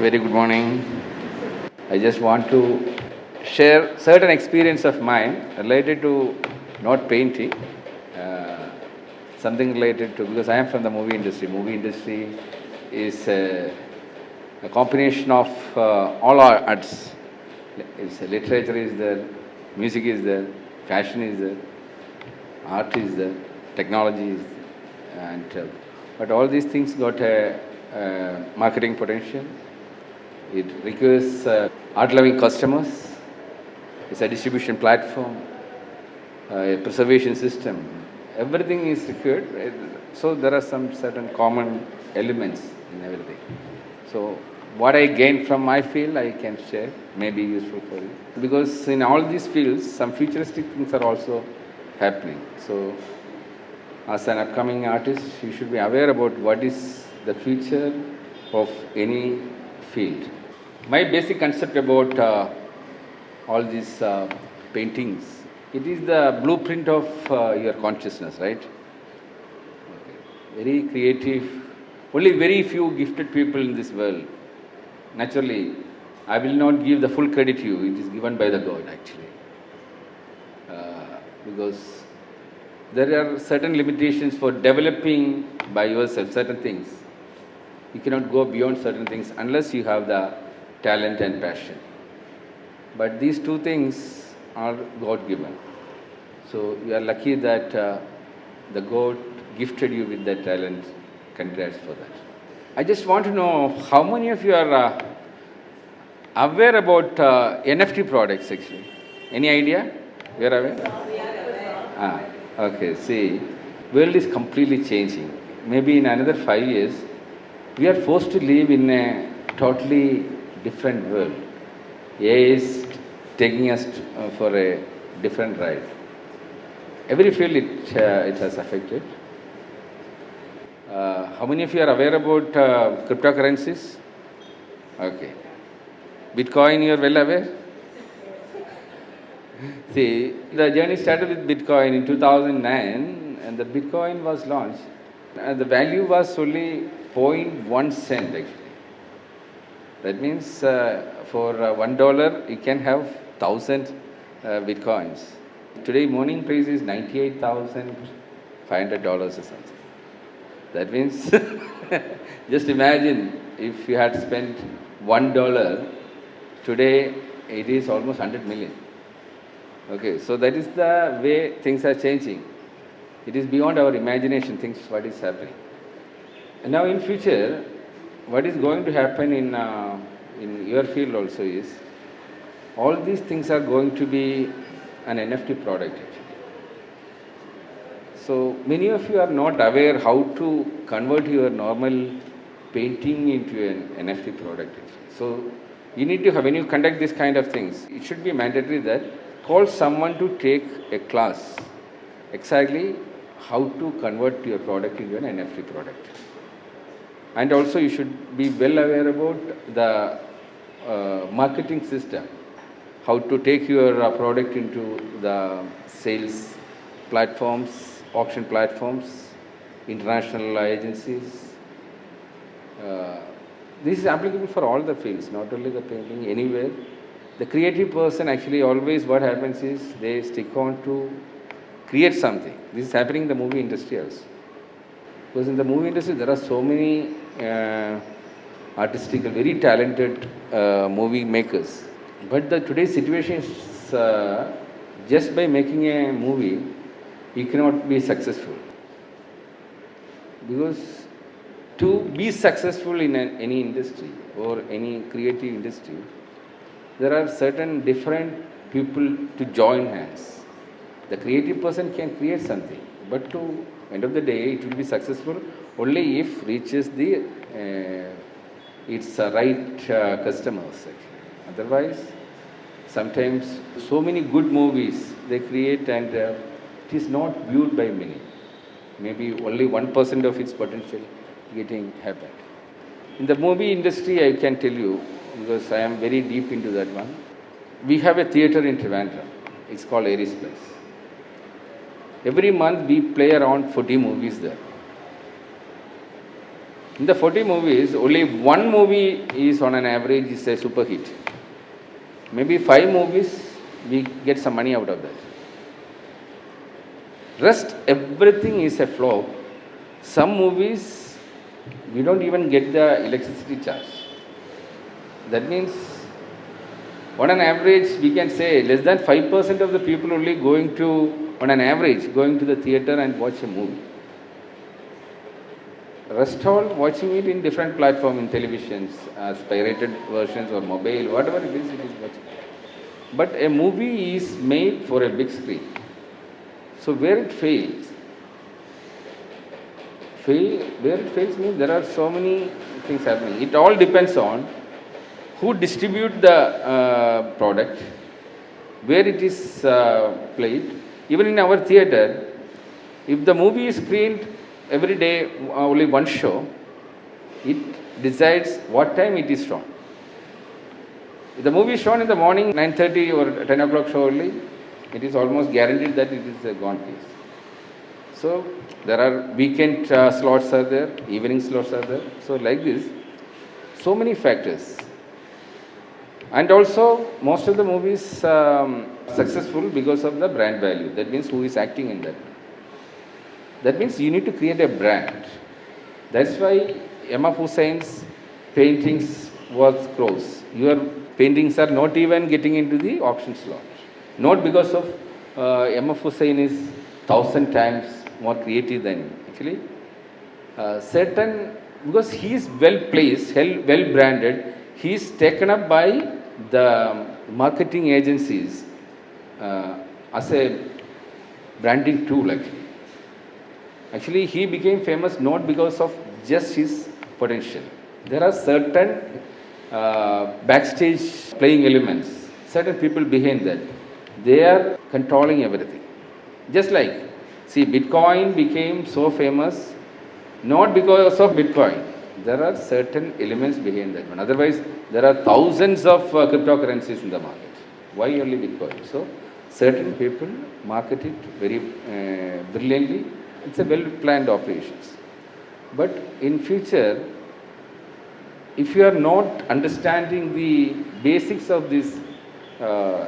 very good morning. I just want to share certain experience of mine related to not painting, uh, something related to, because I am from the movie industry. Movie industry is a combination of all our arts. Literature is there, music is there, fashion is there, art is there, technology is there, and but all these things got a marketing potential. It requires art-loving customers. It's a distribution platform, a preservation system. Everything is required. Right? So there are some certain common elements in everything. So what I gained from my field, I can share, may be useful for you. Because in all these fields, some futuristic things are also happening. So as an upcoming artist, you should be aware about what is the future of any field. My basic concept about all these paintings, it is the blueprint of your consciousness, right? Okay. Very creative. Only very few gifted people in this world. Naturally, I will not give the full credit to you. It is given by the God, actually. Because there are certain limitations for developing by yourself certain things. You cannot go beyond certain things unless you have the talent and passion. But these two things are God-given. So you are lucky that the God gifted you with that talent. Congrats for that. I just want to know how many of you are aware about NFT products actually? Any idea? You are aware? Okay, see, world is completely changing. Maybe in another 5 years, we are forced to live in a totally different world. AI is taking us for a different ride. Every field it has affected. How many of you are aware about cryptocurrencies? Okay. Bitcoin, you are well aware? See, the journey started with Bitcoin in 2009, and the Bitcoin was launched. And the value was only 0.1 cent actually. That means for $1 you can have 1,000 Bitcoins. Today morning price is $98,500 or something. That means just imagine if you had spent $1, today it is almost 100 million. Okay, so that is the way things are changing. It is beyond our imagination, things what is happening. And now in future, what is going to happen in your field also is, all these things are going to be an NFT product actually. So many of you are not aware how to convert your normal painting into an NFT product actually. So you need to have, when you conduct this kind of things, it should be mandatory that call someone to take a class exactly how to convert your product into an NFT product. And also you should be well aware about the marketing system, how to take your product into the sales platforms, auction platforms, international agencies. This is applicable for all the fields, not only the painting, anywhere. The creative person actually always what happens is they stick on to create something. This is happening in the movie industry also. Because in the movie industry there are so many artistic, very talented movie makers. But the today's situation is just by making a movie, you cannot be successful. Because to be successful in any industry or any creative industry, there are certain different people to join hands. The creative person can create something, but to end of the day, it will be successful only if reaches the its right customers. Actually. Otherwise, sometimes so many good movies they create and it is not viewed by many. Maybe only 1% of its potential getting happened. In the movie industry, I can tell you, because I am very deep into that one, we have a theatre in Trivandrum. It's called Aries Place. Every month we play around 40 movies there. In the 40 movies, only one movie is on an average is a super hit. Maybe 5 movies, we get some money out of that. Rest, everything is a flop. Some movies, we don't even get the electricity charge. That means, on an average, we can say less than 5% of the people only going to, on an average, going to the theatre and watch a movie. Rest all watching it in different platforms, in televisions, as pirated versions or mobile, whatever it is watching. But a movie is made for a big screen. So where it fails means there are so many things happening. It all depends on who distribute the product, where it is played. Even in our theatre, if the movie is screened every day, only one show, it decides what time it is shown. If the movie is shown in the morning, 9:30 or 10 o'clock show only, it is almost guaranteed that it is a gone case. So there are weekend slots are there, evening slots are there. So like this, so many factors. And also, most of the movies successful because of the brand value. That means who is acting in that. That means you need to create a brand. That's why Emma Hussein's paintings worth crores. Your paintings are not even getting into the auction slot. Not because of Emma Hussein is 1,000 times more creative than you. Actually, because he is well placed, well branded, he is taken up by the marketing agencies as a branding tool actually. Actually, he became famous not because of just his potential. There are certain backstage playing elements, certain people behind that. They are controlling everything. Just like, see, Bitcoin became so famous not because of Bitcoin. There are certain elements behind that one. Otherwise, there are thousands of cryptocurrencies in the market. Why only Bitcoin? So, certain people market it very brilliantly. It's a well-planned operations. But in future, if you are not understanding the basics of this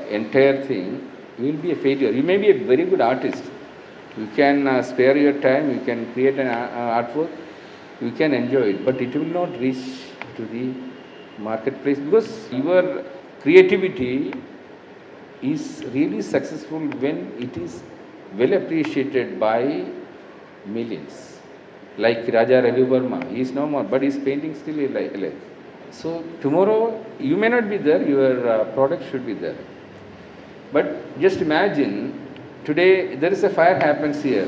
entire thing, you will be a failure. You may be a very good artist. You can spare your time, you can create an artwork, you can enjoy it, but it will not reach to the marketplace because your creativity is really successful when it is well appreciated by millions. Like Raja Ravi Verma, he is no more, but his painting still is alive. So tomorrow you may not be there, your product should be there. But just imagine, today there is a fire happens here,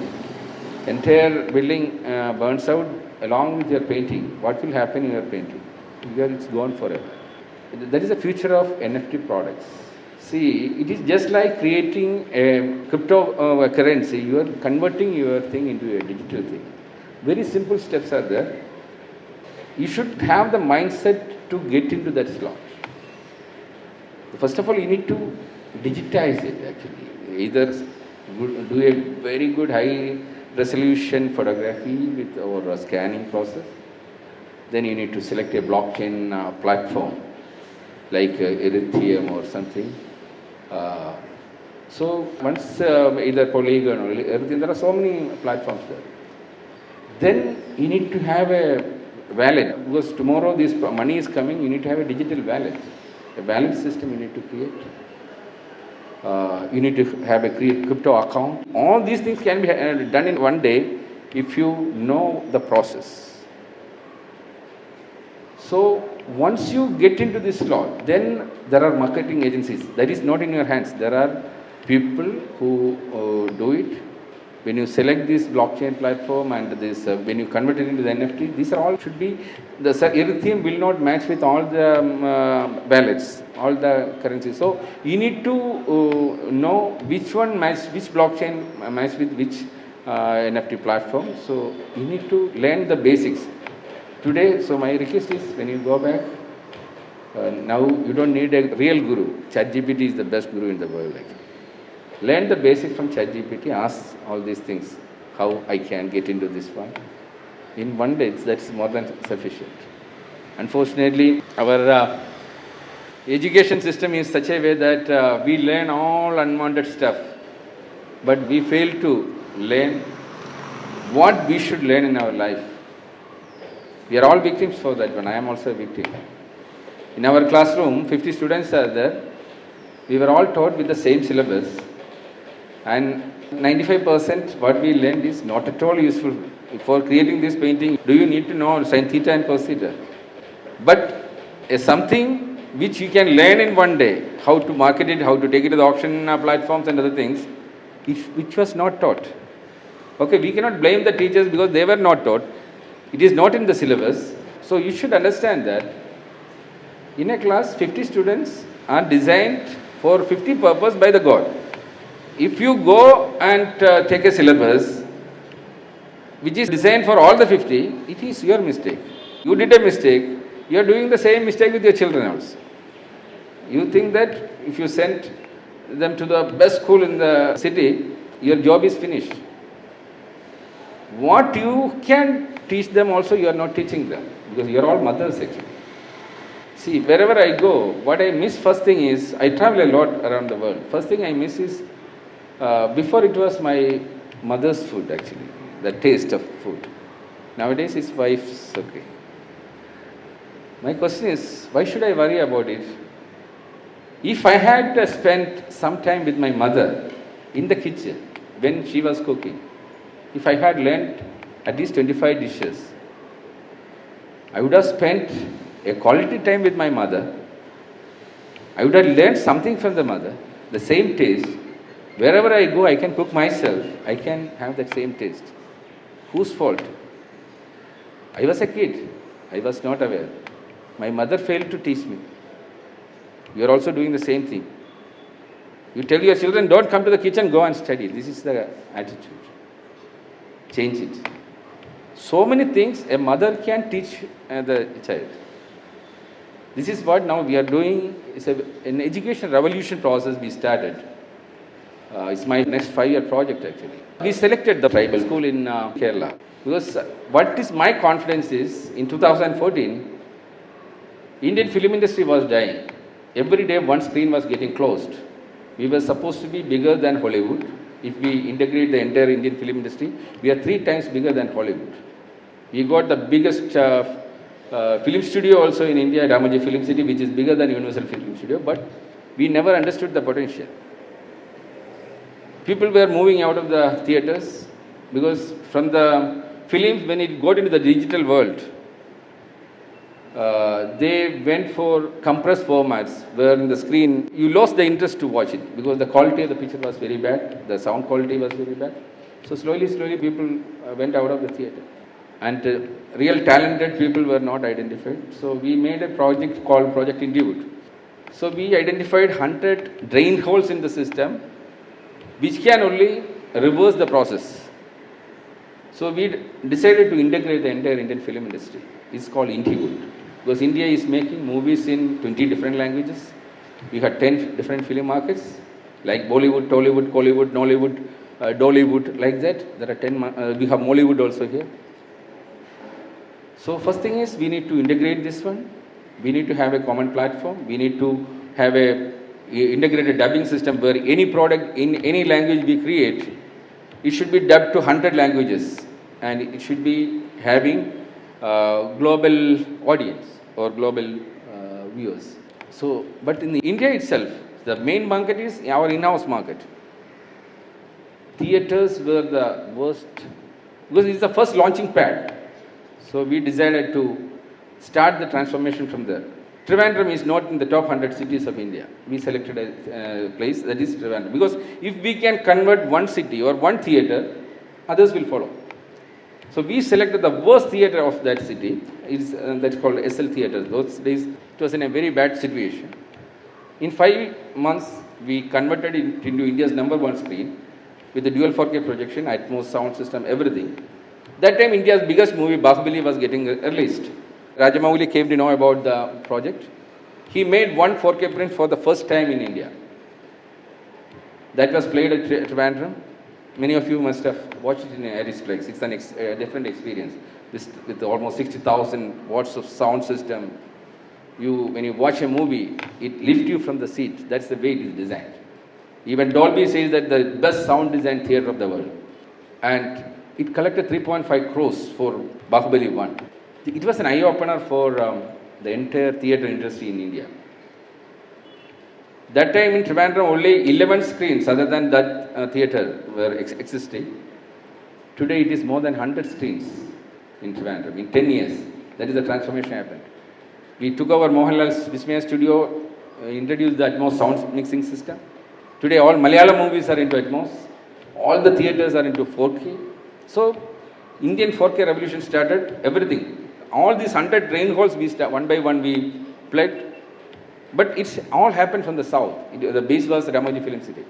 entire building burns out along with your painting. What will happen in your painting? It's gone forever. That is the future of NFT products. See, it is just like creating a cryptocurrency. You are converting your thing into a digital thing. Very simple steps are there. You should have the mindset to get into that slot. First of all, you need to digitize it actually. Either do a very good high resolution photography with our scanning process. Then you need to select a blockchain platform like Ethereum or something. So once either Polygon or everything, there are so many platforms there. Then you need to have a wallet, because tomorrow this money is coming, you need to have a digital wallet. A wallet system you need to create. You need to have a crypto account. All these things can be done in one day if you know the process. So once you get into this slot, then there are marketing agencies. That is not in your hands. There are people who do it. When you select this blockchain platform and this, when you convert it into the NFT, these are all should be, the Ethereum will not match with all the wallets, all the currencies. So you need to know which one match, which blockchain match with which NFT platform. So you need to learn the basics. Today, so my request is when you go back, now you don't need a real guru. ChatGPT is the best guru in the world actually. Learn the basics from ChatGPT, ask all these things, how I can get into this one. In one day, that's more than sufficient. Unfortunately, our education system is such a way that we learn all unwanted stuff, but we fail to learn what we should learn in our life. We are all victims for that one. I am also a victim. In our classroom, 50 students are there. We were all taught with the same syllabus, and 95% what we learned is not at all useful. For creating this painting, do you need to know sin theta and cos theta? But something which you can learn in one day, how to market it, how to take it to the auction platforms and other things, which was not taught. Okay, we cannot blame the teachers because they were not taught. It is not in the syllabus. So you should understand that in a class, 50 students are designed for 50 purpose by the God. If you go and take a syllabus which is designed for all the 50, it is your mistake. You did a mistake. You are doing the same mistake with your children also. You think that if you send them to the best school in the city, your job is finished. What you can teach them also, you are not teaching them, because you are all mothers actually. See, wherever I go, what I miss first thing is, I travel a lot around the world. First thing I miss is, before it was my mother's food actually, the taste of food. Nowadays it's wife's okay. My question is, why should I worry about it? If I had spent some time with my mother in the kitchen when she was cooking, if I had learned at least 25 dishes, I would have spent a quality time with my mother. I would have learned something from the mother, the same taste. Wherever I go, I can cook myself. I can have that same taste. Whose fault? I was a kid. I was not aware. My mother failed to teach me. You are also doing the same thing. You tell your children, don't come to the kitchen, go and study. This is the attitude. Change it. So many things a mother can teach the child. This is what now we are doing. It's an education revolution process we started. It's my next 5-year project actually. We selected the tribal school in Kerala. Because what is my confidence is, in 2014, Indian film industry was dying. Every day one screen was getting closed. We were supposed to be bigger than Hollywood. If we integrate the entire Indian film industry, we are 3 times bigger than Hollywood. We got the biggest film studio also in India, Ramoji Film City, which is bigger than Universal Film Studio, but we never understood the potential. People were moving out of the theatres because from the films, when it got into the digital world, they went for compressed formats where in the screen you lost the interest to watch it because the quality of the picture was very bad, the sound quality was very bad. So slowly people went out of the theatre, and real talented people were not identified. So we made a project called Project Indiwood. So we identified 100 drain holes in the system which can only reverse the process. So we decided to integrate the entire Indian film industry. It's called Indiwood. Because India is making movies in 20 different languages. We have 10 different film markets, like Bollywood, Tollywood, Kollywood, Nollywood, Dollywood, like that. There are 10, we have Mollywood also here. So first thing is, we need to integrate this one. We need to have a common platform. We need to have a integrated dubbing system where any product in any language we create, it should be dubbed to 100 languages, and it should be having global audience or global viewers. So, but in India itself, the main market is our in-house market. Theatres were the worst, because it's the first launching pad. So we decided to start the transformation from there. Trivandrum is not in the top 100 cities of India. We selected a place that is Trivandrum. Because if we can convert one city or one theatre, others will follow. So we selected the worst theatre of that city. That's called SL Theatre. Those days it was in a very bad situation. In 5 months, we converted it into India's #1 screen with the dual 4K projection, Atmos, sound system, everything. That time India's biggest movie, Bahubali, was getting released. Rajamouli came to know about the project. He made one 4K print for the first time in India. That was played at Trivandrum. Many of you must have watched it in Arisplex. It's a different experience. with almost 60,000 watts of sound system. When you watch a movie, it lifts you from the seat. That's the way it is designed. Even Dolby says that the best sound design theater of the world. And it collected 3.5 crores for Bahubali 1. It was an eye-opener for the entire theater industry in India. That time in Trivandrum, only 11 screens other than that theater were existing. Today it is more than 100 screens in Trivandrum in 10 years. That is the transformation happened. We took over Mohanlal's Vismaya studio, introduced the Atmos sound mixing system. Today all Malayalam movies are into Atmos. All the theaters are into 4K. So Indian 4K revolution started, everything. All these 100 drain holes, one by one we plugged. But it's all happened from the south. The base was Ramoji Film City.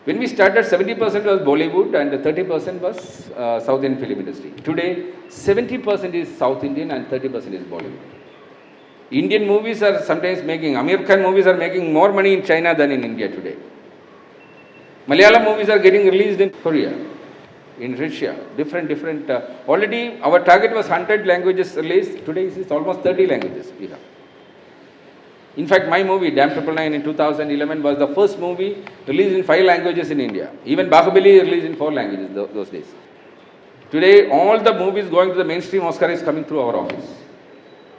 When we started, 70% was Bollywood and 30% was South Indian film industry. Today, 70% is South Indian and 30% is Bollywood. Indian movies are sometimes making, Amir Khan movies are making more money in China than in India today. Malayalam movies are getting released in Korea, in Russia, different. Already our target was 100 languages released. Today it's almost 30 languages we have. In fact, my movie, Dam 999 in 2011 was the first movie released in 5 languages in India. Even Bahubali released in 4 languages those days. Today, all the movies going to the mainstream Oscar is coming through our office.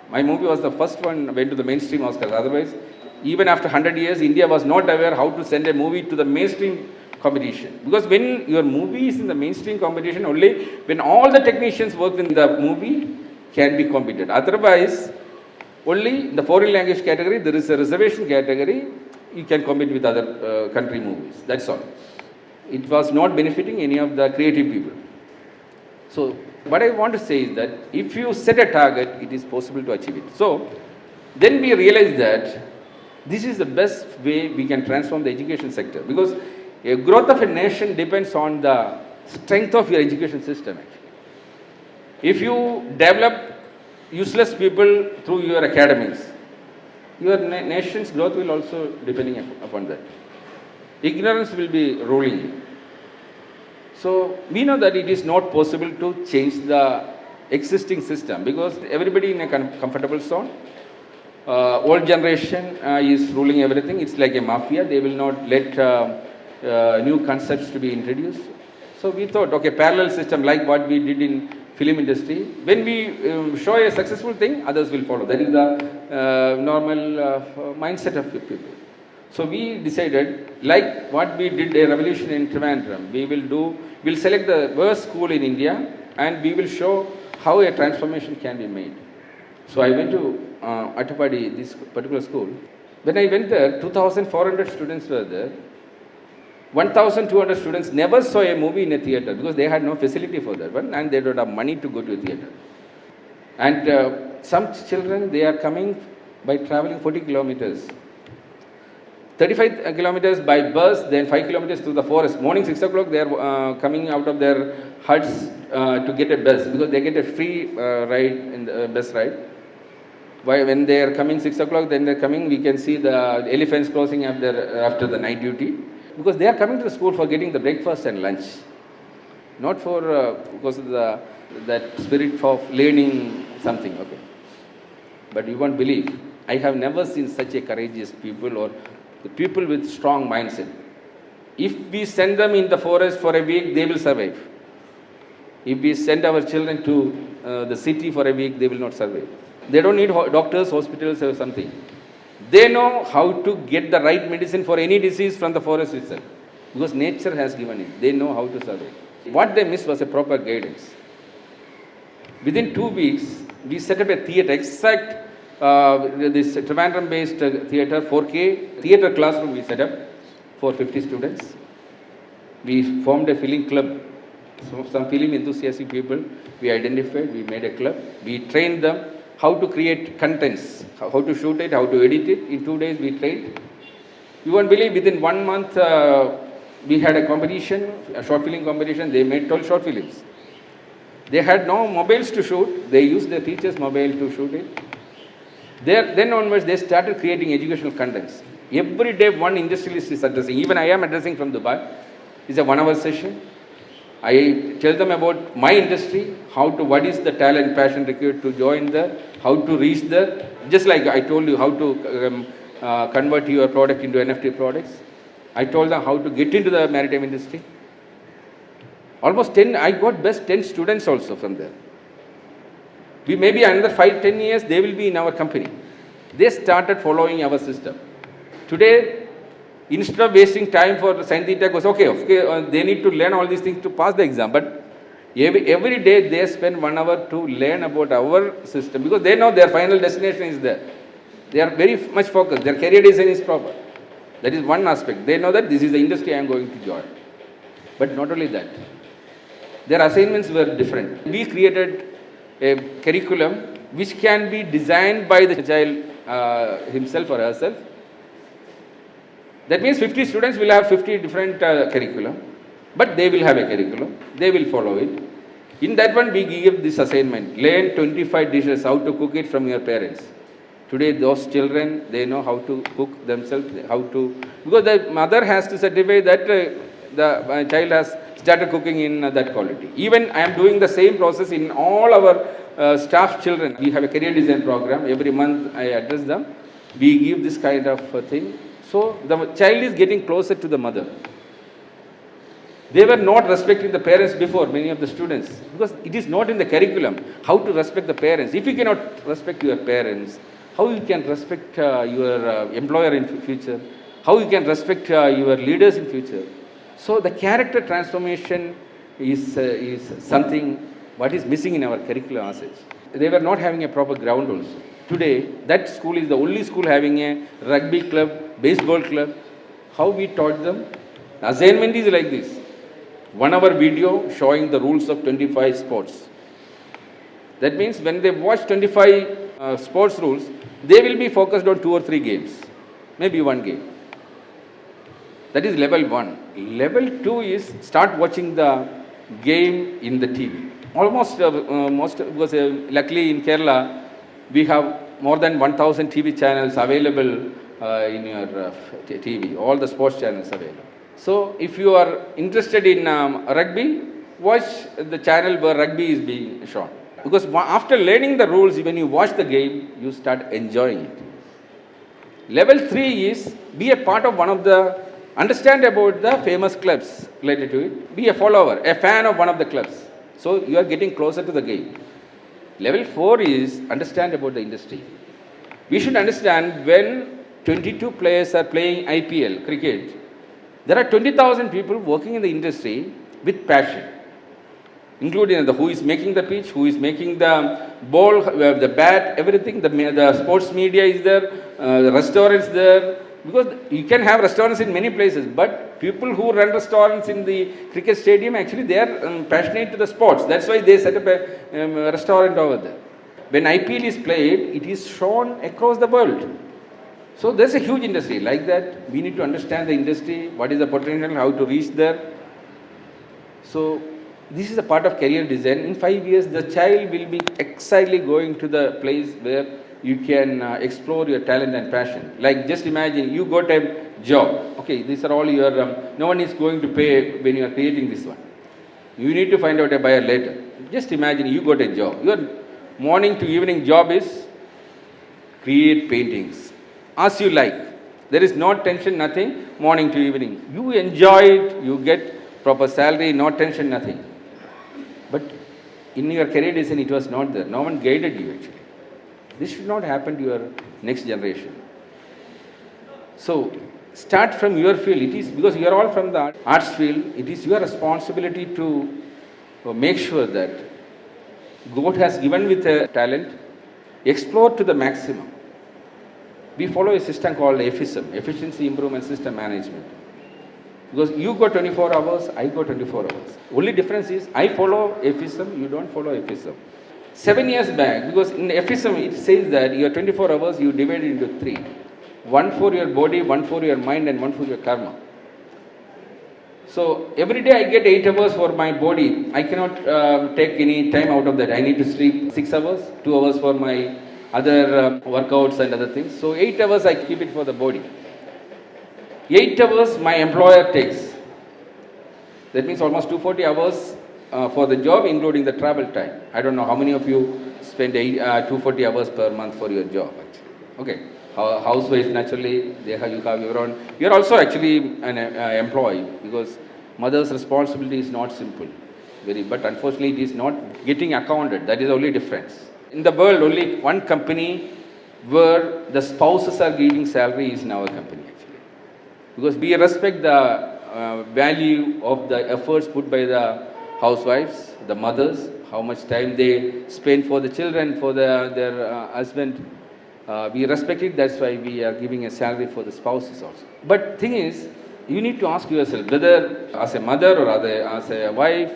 My movie was the first one went to the mainstream Oscars. Otherwise, even after 100 years, India was not aware how to send a movie to the mainstream competition. Because when your movie is in the mainstream competition, only when all the technicians work in the movie can be competed. Otherwise, only in the foreign language category, there is a reservation category, you can compete with other country movies. That's all. It was not benefiting any of the creative people. So, what I want to say is that if you set a target, it is possible to achieve it. So, then we realize that this is the best way we can transform the education sector, because a growth of a nation depends on the strength of your education system. Actually, if you develop useless people through your academies, your nation's growth will also depending upon that. Ignorance will be ruling you. So we know that it is not possible to change the existing system because everybody in a comfortable zone. Old generation is ruling everything. It's like a mafia. They will not let new concepts to be introduced. So we thought, okay, parallel system like what we did in film industry. When we show a successful thing, others will follow. That is the normal mindset of people. So we decided, like what we did a revolution in Trivandrum, we'll select the worst school in India and we will show how a transformation can be made. So I went to Attapadi, this particular school. When I went there, 2,400 students were there. 1,200 students never saw a movie in a theater because they had no facility for that one and they don't have money to go to a theater. And some children, they are coming by traveling 40 kilometers. 35 kilometers by bus, then 5 kilometers through the forest. Morning 6 o'clock, they are coming out of their huts to get a bus because they get a free ride in the bus ride. When they are coming 6 o'clock, then they are coming, we can see the elephants crossing after the night duty. Because they are coming to the school for getting the breakfast and lunch. Not for, because of that spirit of learning something, okay. But you won't believe, I have never seen such a courageous people or the people with strong mindset. If we send them in the forest for a week, they will survive. If we send our children to the city for a week, they will not survive. They don't need doctors, hospitals or something. They know how to get the right medicine for any disease from the forest itself. Because nature has given it. They know how to survive. What they missed was a proper guidance. Within 2 weeks, we set up a theater, exact this Trivandrum-based theater, 4K theater classroom we set up for 50 students. We formed a film club. So some film enthusiastic people we identified, we made a club. We trained them how to create contents, how to shoot it, how to edit it. In 2 days we trained. You won't believe, within 1 month we had a competition, a short film competition. They made 12 short films. They had no mobiles to shoot. They used their teacher's mobile to shoot it. Then onwards they started creating educational contents. Every day one industrialist is addressing. Even I am addressing from Dubai. It's a 1 hour session. I tell them about my industry, what is the talent, passion required to join there, how to reach there. Just like I told you how to convert your product into NFT products. I told them how to get into the maritime industry. Almost 10, I got best 10 students also from there. We maybe another 5-10 years, they will be in our company. They started following our system. Today, instead of wasting time for science theta, goes, they need to learn all these things to pass the exam. But every day they spend 1 hour to learn about our system because they know their final destination is there. They are very much focused. Their career design is proper. That is one aspect. They know that this is the industry I am going to join. But not only that, their assignments were different. We created a curriculum which can be designed by the child himself or herself. That means 50 students will have 50 different curriculum, but they will have a curriculum. They will follow it. In that one, we give this assignment. Learn 25 dishes, how to cook it from your parents. Today, those children, they know how to cook themselves, because the mother has to certify that the child has started cooking in that quality. Even I am doing the same process in all our staff children. We have a career design program. Every month I address them. We give this kind of thing. So the child is getting closer to the mother. They were not respecting the parents before, many of the students, because it is not in the curriculum how to respect the parents. If you cannot respect your parents, how you can respect your employer in future? How you can respect your leaders in future? So the character transformation is something what is missing in our curriculum assets. They were not having a proper ground also. Today, that school is the only school having a rugby club, baseball club. How we taught them? The assignment is like this. 1 hour video showing the rules of 25 sports. That means when they watch 25 sports rules, they will be focused on 2 or 3 games, maybe 1 game. That is level 1. Level 2 is start watching the game in the TV. Almost, because luckily in Kerala, we have more than 1,000 TV channels available in your TV, all the sports channels available. So if you are interested in rugby, watch the channel where rugby is being shown. Because after learning the rules, when you watch the game, you start enjoying it. Level 3 is be a part of one of the, understand about the famous clubs related to it. Be a follower, a fan of one of the clubs. So you are getting closer to the game. Level 4 is understand about the industry. We should understand when 22 players are playing IPL cricket, there are 20,000 people working in the industry with passion, including who is making the pitch, who is making the ball, the bat, everything. The sports media is there, the restaurants there. Because you can have restaurants in many places, but people who run restaurants in the cricket stadium, actually they are passionate to the sports. That's why they set up a restaurant over there. When IPL is played, it is shown across the world. So there's a huge industry. Like that, we need to understand the industry, what is the potential, how to reach there. So this is a part of career design. In 5 years, the child will be excitedly going to the place where you can explore your talent and passion. Like just imagine you got a job. Okay, these are all your, no one is going to pay when you are creating this one. You need to find out a buyer later. Just imagine you got a job. Your morning to evening job is create paintings as you like. There is no tension, nothing, morning to evening. You enjoy it, you get proper salary, no tension, nothing. But in your career design, it was not there. No one guided you actually. This should not happen to your next generation. So, start from your field. It is because you are all from the arts field. It is your responsibility to make sure that God has given with a talent, explore to the maximum. We follow a system called EFISM, Efficiency Improvement System Management. Because you go 24 hours, I go 24 hours. Only difference is I follow EFISM, you don't follow EFISM. 7 years back, because in EFISM it says that your 24 hours you divide into 3. 1 for your body, 1 for your mind, and 1 for your karma. So every day I get 8 hours for my body. I cannot take any time out of that. I need to sleep 6 hours, 2 hours for my other workouts and other things. So 8 hours I keep it for the body. 8 hours my employer takes. That means almost 240 hours for the job, including the travel time. I don't know how many of you spend 240 hours per month for your job, actually. Okay. Housewives, naturally, you have your own. You are also actually an employee, because mother's responsibility is not simple. But unfortunately, it is not getting accounted. That is the only difference. In the world, only one company where the spouses are giving salary is in our company, actually. Because we respect the value of the efforts put by the housewives, the mothers, how much time they spend for the children, for their husband. We respect it. That's why we are giving a salary for the spouses also. But thing is, you need to ask yourself whether as a mother or as a wife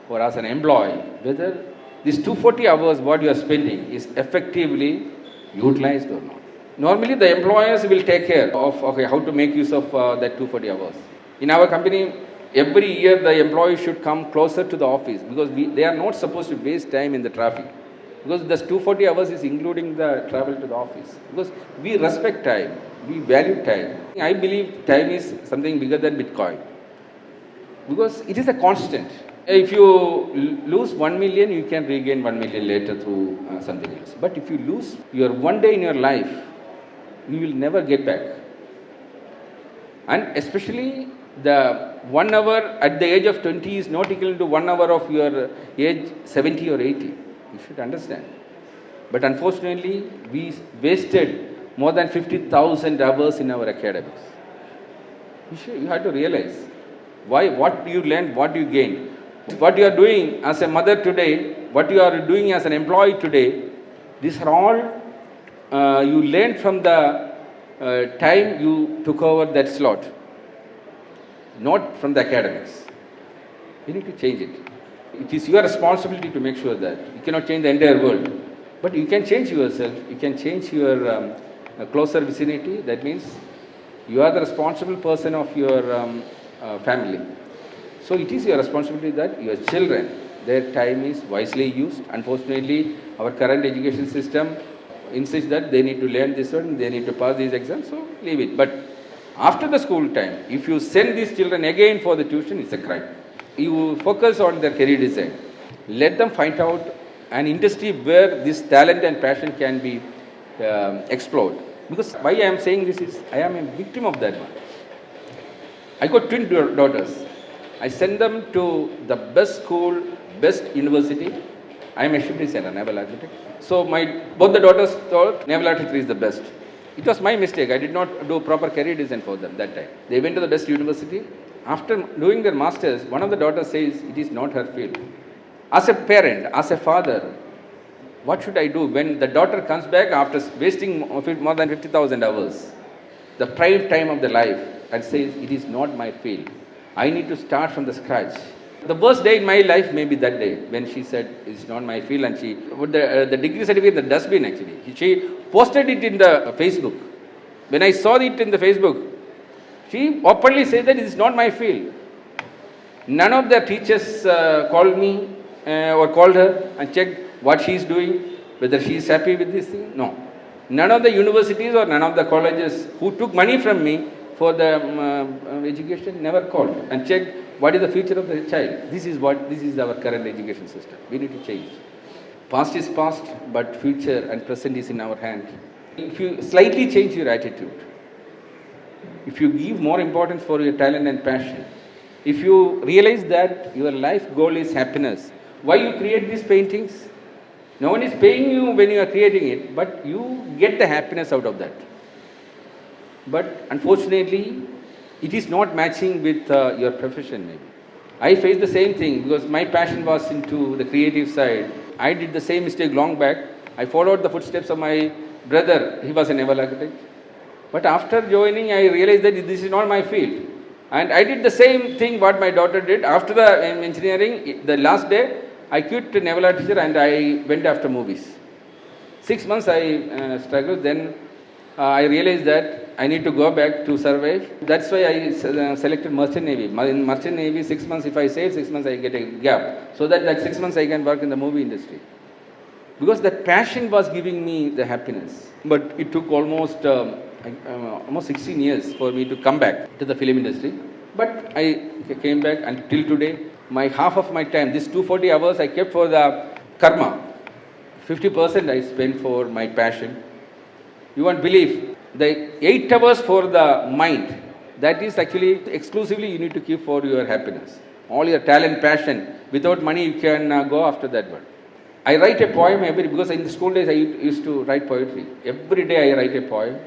or as an employee, whether these 240 hours what you are spending is effectively utilized or not. Normally, the employers will take care of how to make use of that 240 hours. In our company, every year the employee should come closer to the office, because they are not supposed to waste time in the traffic. Because this 240 hours is including the travel to the office. Because we respect time, we value time. I believe time is something bigger than Bitcoin. Because it is a constant. If you lose 1 million, you can regain 1 million later through something else. But if you lose your one day in your life, you will never get back. And especially the 1 hour at the age of 20 is not equal to 1 hour of your age 70 or 80. You should understand. But unfortunately, we wasted more than 50,000 hours in our academics. You have to realize why, what you learned, what you gained. What you are doing as a mother today, what you are doing as an employee today, these are all you learned from the time you took over that slot, not from the academics. You need to change it. It is your responsibility to make sure that you cannot change the entire world, but you can change yourself. You can change your closer vicinity. That means you are the responsible person of your family. So it is your responsibility that your children, their time is wisely used. Unfortunately, our current education system insists that they need to learn this one, they need to pass these exams, so leave it. But after the school time, if you send these children again for the tuition, it's a crime. You focus on their career design. Let them find out an industry where this talent and passion can be explored. Because why I am saying this is, I am a victim of that one. I got twin daughters. I sent them to the best school, best university. I am a ship designer, naval architect. So both the daughters thought naval architecture is the best. It was my mistake. I did not do proper career design for them that time. They went to the best university. After doing their masters, one of the daughters says it is not her field. As a parent, as a father, what should I do when the daughter comes back after wasting more than 50,000 hours, the prime time of the life, and says it is not my field. I need to start from the scratch. The worst day in my life may be that day when she said it's not my field, and she put the degree certificate in the dustbin actually. She posted it in the Facebook. When I saw it in the Facebook, she openly said that it is not my field. None of the teachers called me or called her and checked what she is doing, whether she is happy with this thing. No. None of the universities or none of the colleges who took money from me for the education never called and checked what is the future of the child. This is our current education system. We need to change. Past is past, but future and present is in our hand. If you slightly change your attitude, if you give more importance for your talent and passion, if you realize that your life goal is happiness, why you create these paintings? No one is paying you when you are creating it, but you get the happiness out of that. But unfortunately, it is not matching with your profession maybe. I faced the same thing because my passion was into the creative side. I did the same mistake long back. I followed the footsteps of my brother. He was a naval architect. But after joining, I realized that this is not my field. And I did the same thing what my daughter did. After the engineering, the last day, I quit naval architecture and I went after movies. 6 months I struggled. Then I realized that I need to go back to survive. That's why I selected Merchant Navy. In Merchant Navy, 6 months, if I save 6 months, I get a gap. So that 6 months I can work in the movie industry. Because that passion was giving me the happiness. But it took almost 16 years for me to come back to the film industry. But I came back and till today, my half of my time, this 240 hours I kept for the karma. 50% I spent for my passion. You won't believe, the 8 hours for the mind, that is actually exclusively you need to keep for your happiness. All your talent, passion, without money you can go after that one. I write a poem because in the school days I used to write poetry. Every day I write a poem.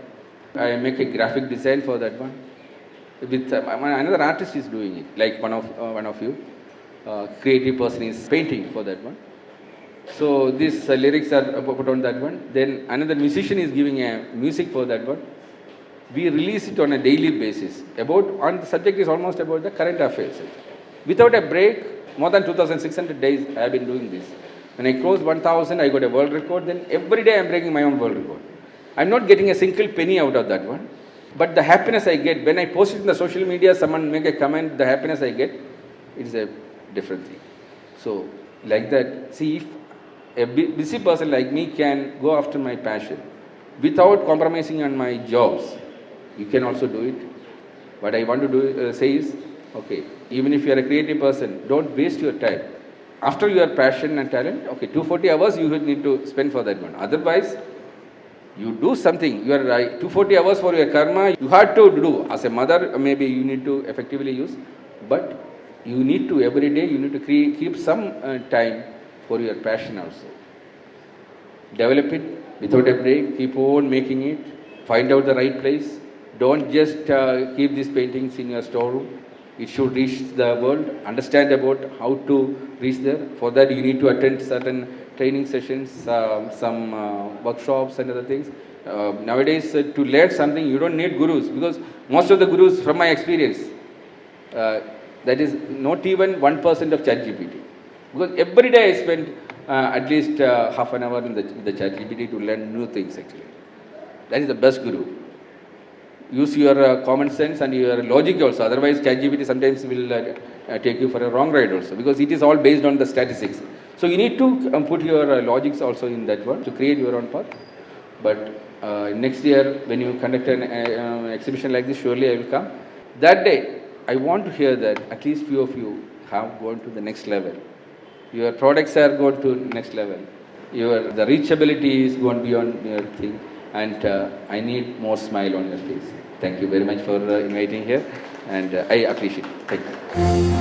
I make a graphic design for that one. With another artist is doing it, like one of you, creative person is painting for that one. So these lyrics are put on that one. Then another musician is giving a music for that one. We release it on a daily basis. On the subject is almost about the current affairs. Without a break, more than 2,600 days I have been doing this. When I close 1,000, I got a world record. Then every day I am breaking my own world record. I am not getting a single penny out of that one. But the happiness I get, when I post it in the social media, someone make a comment, the happiness I get, it's a different thing. So, like that, see, if a busy person like me can go after my passion without compromising on my jobs, you can also do it. What I want to do say is, okay, even if you are a creative person, don't waste your time. After your passion and talent, okay, 240 hours you need to spend for that one. Otherwise, you do something, you are 240 hours for your karma, you have to do. As a mother, maybe you need to effectively use, but you need to, every day, you need to keep some time for your passion also. Develop it without a break, keep on making it, find out the right place. Don't just keep these paintings in your storeroom. It should reach the world, understand about how to reach there. For that, you need to attend certain training sessions, some workshops and other things. Nowadays, to learn something, you don't need gurus, because most of the gurus, from my experience, that is not even 1% of ChatGPT. Because every day I spend at least half an hour in the ChatGPT to learn new things actually. That is the best guru. Use your common sense and your logic also. Otherwise, ChatGPT sometimes will take you for a wrong ride also, because it is all based on the statistics. So you need to put your logics also in that one to create your own path. But next year, when you conduct an exhibition like this, surely I will come. That day, I want to hear that at least few of you have gone to the next level. Your products are going to next level. The reachability is going beyond your thing. And I need more smile on your face. Thank you very much for inviting here, and I appreciate it. Thank you.